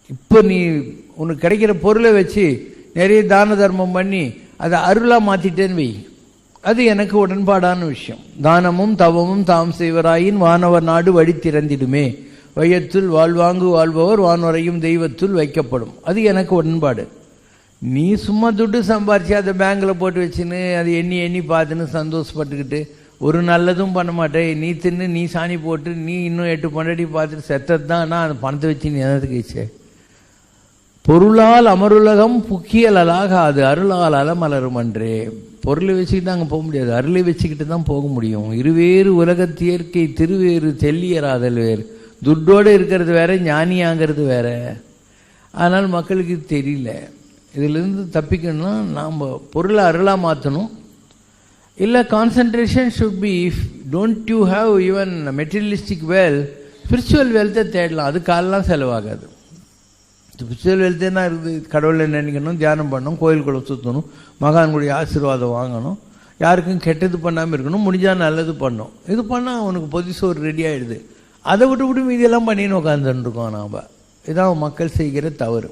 இப்போ நீ உனக்கு கிடைக்கிற பொருளை வச்சு நிறைய தான தர்மம் பண்ணி அதை அருளாக மாற்றிட்டேன்னு வை, அது எனக்கு உடன்பாடான விஷயம். தானமும் தவமும் தாம் செய்வராயின் வானவர் நாடு வழி திறந்திடுமே, வையத்துள் வாழ்வாங்கு வாழ்பவர் வான்வரையும் தெய்வத்துள் வைக்கப்படும், அது எனக்கு உடன்பாடு. நீ சும்மா துட்டு சம்பாரிச்சு அதை பேங்கில் போட்டு வச்சுன்னு அது எண்ணி எண்ணி பார்த்துன்னு சந்தோஷப்பட்டுக்கிட்டு ஒரு நல்லதும் பண்ண மாட்டேன், நீ தின்னு நீ சாணி போட்டு நீ இன்னும் 8 பொண்டாட்டி பார்த்துட்டு செத்தது தான். நான் அந்த பணத்தை வச்சு நீ எதாவது கேச்சே. பொருளால் அமருலகம் புக்கியலாக அது அருளால் அலமலரும் அன்றே. பொருளை வச்சுக்கிட்டு அங்கே போக முடியாது, அருளை வச்சுக்கிட்டு தான் போக முடியும். இருவேறு உலகத்து இயற்கை திருவேறு தெல்லியராதல் வேறு. துட்டோடு இருக்கிறது வேற, ஞானியாங்கிறது வேற. ஆனால் மக்களுக்கு இது தெரியல. இதிலிருந்து தப்பிக்கணும்னா நாம் பொருளை அருளாக மாற்றணும். இல்லை concentration should be, if don't you have even materialistic well, spiritual வெல்த்தை தேடலாம், அது காலெலாம் செலவாகாது. ஸ்பிரிச்சுவல் வெல்த் என்ன இருக்குது? கடவுளை நினைக்கணும், தியானம் பண்ணணும், கோயில்குள்ளே சுற்றணும், மகான்களுடைய ஆசீர்வாதம் வாங்கணும், யாருக்கும் கெட்டது பண்ணாமல் இருக்கணும், முடிஞ்சால் நல்லது பண்ணணும். இது பண்ணால் அவனுக்கு பொதிசோறு ரெடி ஆகிடுது. அதை விட்டு மீதியெல்லாம் பண்ணின்னு உட்காந்துருக்கோம் நாம். இதான் மக்கள் செய்கிற தவறு.